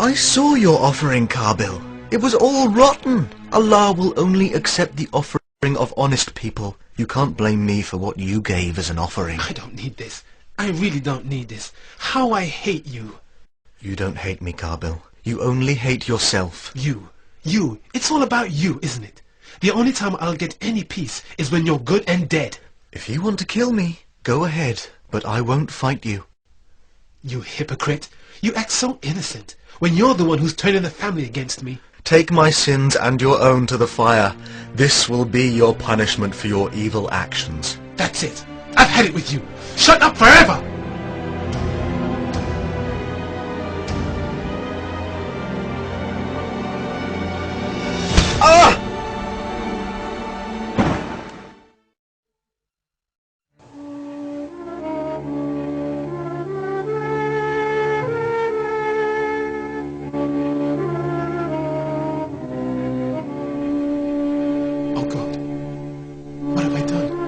I saw your offering, Qabil. It was all rotten. Allah will only accept the offering of honest people. You can't blame me for what you gave as an offering. I don't need this. I really don't need this. How I hate you. You don't hate me, Qabil. You only hate yourself. You. It's all about you, isn't it? The only time I'll get any peace is when you're good and dead. If you want to kill me, go ahead, but I won't fight you. You hypocrite. You act so innocent when you're the one who's turning the family against me. Take my sins and your own to the fire. This will be your punishment for your evil actions. That's it. I've had it with you. Shut up forever! Ah! Oh God, what have I done?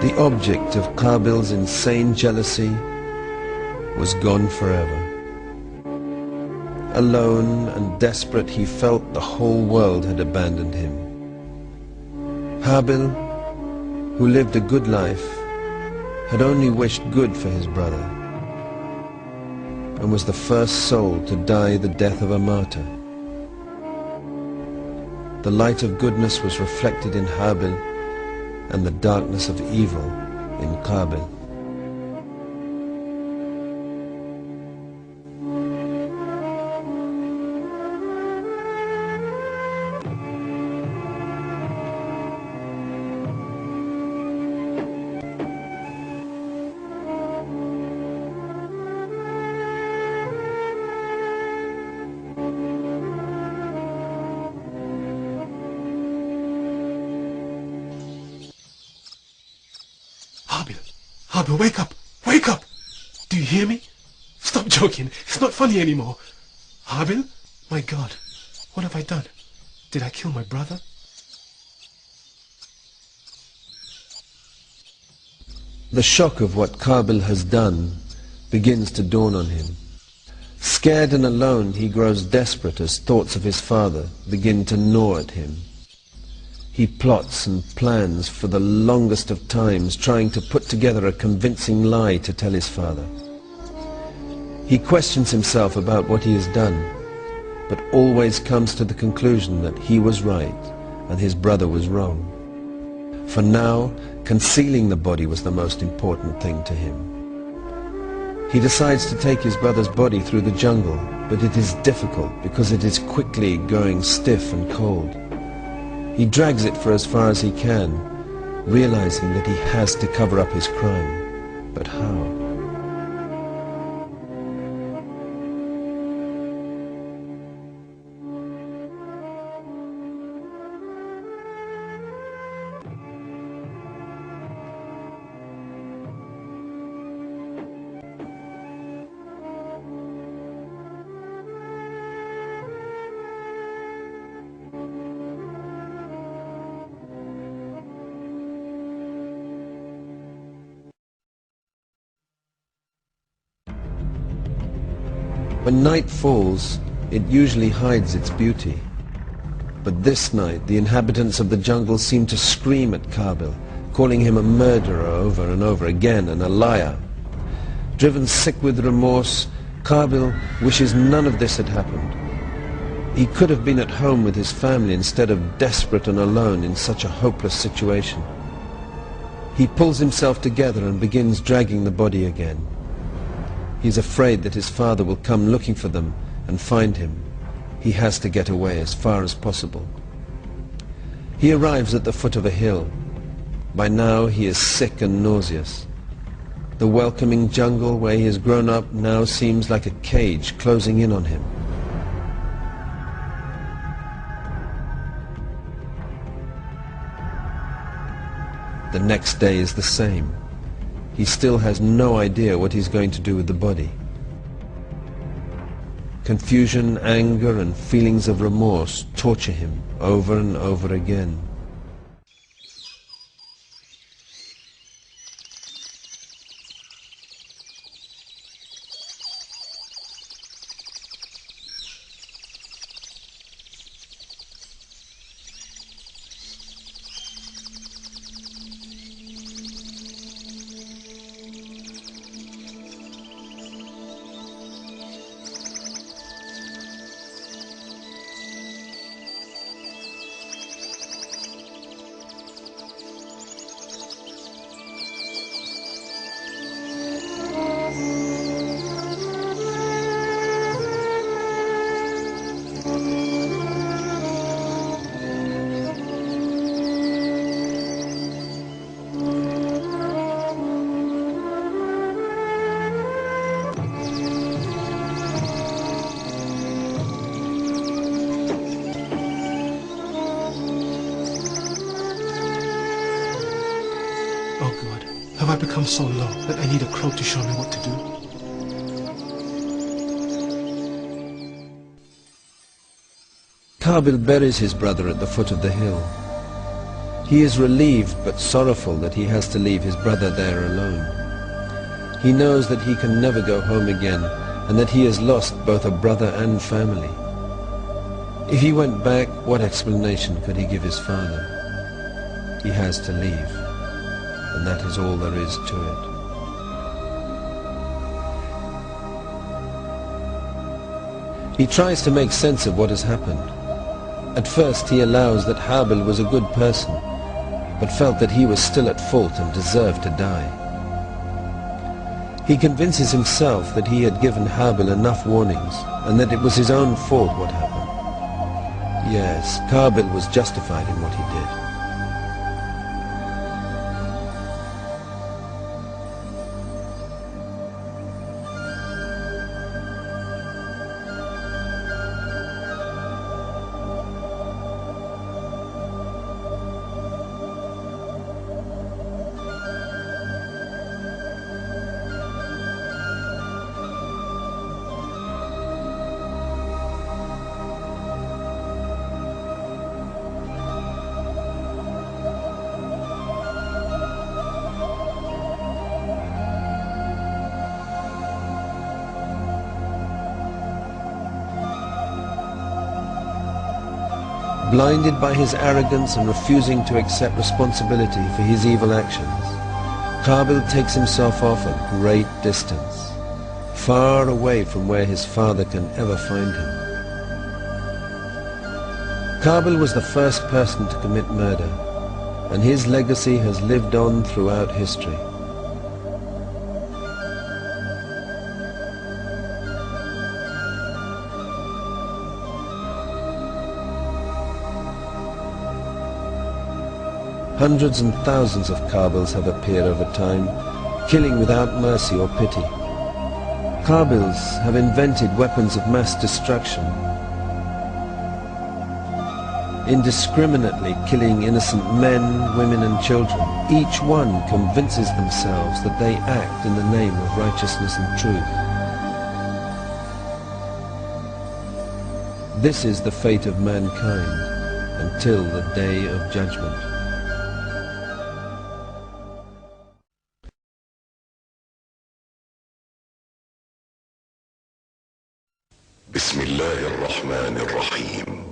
The object of Qabil's insane jealousy was gone forever. Alone and desperate, he felt the whole world had abandoned him. Habil, who lived a good life, had only wished good for his brother, and was the first soul to die the death of a martyr. The light of goodness was reflected in Habil, and the darkness of evil in Qabil. Habil, wake up! Wake up! Do you hear me? Stop joking. It's not funny anymore. Habil? My God, what have I done? Did I kill my brother? The shock of what Qabil has done begins to dawn on him. Scared and alone, he grows desperate as thoughts of his father begin to gnaw at him. He plots and plans for the longest of times, trying to put together a convincing lie to tell his father. He questions himself about what he has done, but always comes to the conclusion that he was right and his brother was wrong. For now, concealing the body was the most important thing to him. He decides to take his brother's body through the jungle, but it is difficult because it is quickly going stiff and cold. He drags it for as far as he can, realizing that he has to cover up his crime. But how? When night falls, it usually hides its beauty. But this night, the inhabitants of the jungle seem to scream at Qabil, calling him a murderer over and over again and a liar. Driven sick with remorse, Qabil wishes none of this had happened. He could have been at home with his family instead of desperate and alone in such a hopeless situation. He pulls himself together and begins dragging the body again. He is afraid that his father will come looking for them and find him, he has to get away as far as possible. He arrives at the foot of a hill. By now he is sick and nauseous. The welcoming jungle where he has grown up now seems like a cage closing in on him. The next day is the same. He still has no idea what he's going to do with the body. Confusion, anger, and feelings of remorse torture him over and over again. Have I become so low that I need a crow to show me what to do? Qabil buries his brother at the foot of the hill. He is relieved but sorrowful that he has to leave his brother there alone. He knows that he can never go home again and that he has lost both a brother and family. If he went back, what explanation could he give his father? He has to leave, and that is all there is to it. He tries to make sense of what has happened. At first he allows that Habil was a good person, but felt that he was still at fault and deserved to die. He convinces himself that he had given Habil enough warnings, and that it was his own fault what happened. Yes, Qabil was justified in what he did. Blinded by his arrogance and refusing to accept responsibility for his evil actions, Qabil takes himself off a great distance, far away from where his father can ever find him. Qabil was the first person to commit murder, and his legacy has lived on throughout history. Hundreds and thousands of Qabils have appeared over time, killing without mercy or pity. Qabils have invented weapons of mass destruction, indiscriminately killing innocent men, women and children. Each one convinces themselves that they act in the name of righteousness and truth. This is the fate of mankind until the day of judgment. بسم الله الرحمن الرحيم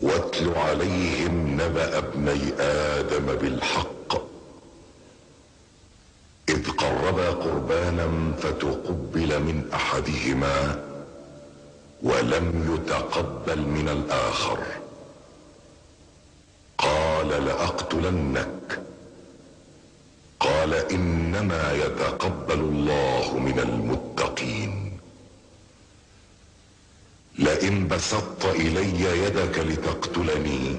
واتل عليهم نبأ ابني آدم بالحق إذ قربا قربانا فتقبل من أحدهما ولم يتقبل من الآخر قال لأقتلنك قال إنما يتقبل الله من المتقين لئن بسطت إلي يدك لتقتلني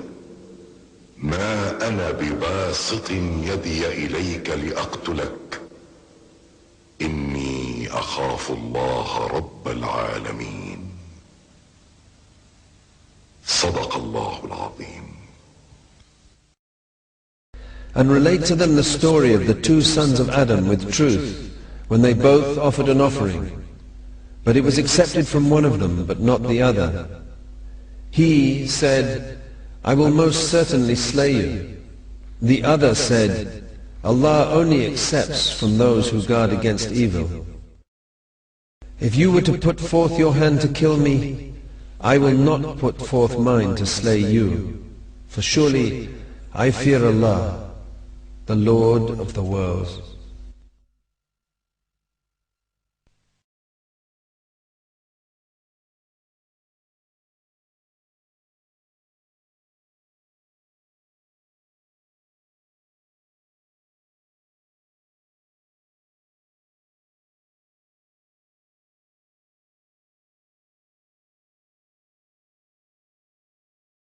ما أنا بباسط يدي إليك لأقتلك إني أخاف الله رب العالمين. صدق الله العظيم. And relate to them the story of the two sons of Adam with truth, when they both offered an offering. But it was accepted from one of them, but not the other. He said, I will most certainly slay you. The other said, Allah only accepts from those who guard against evil. If you were to put forth your hand to kill me, I will not put forth mine to slay you. For surely I fear Allah, the Lord of the worlds.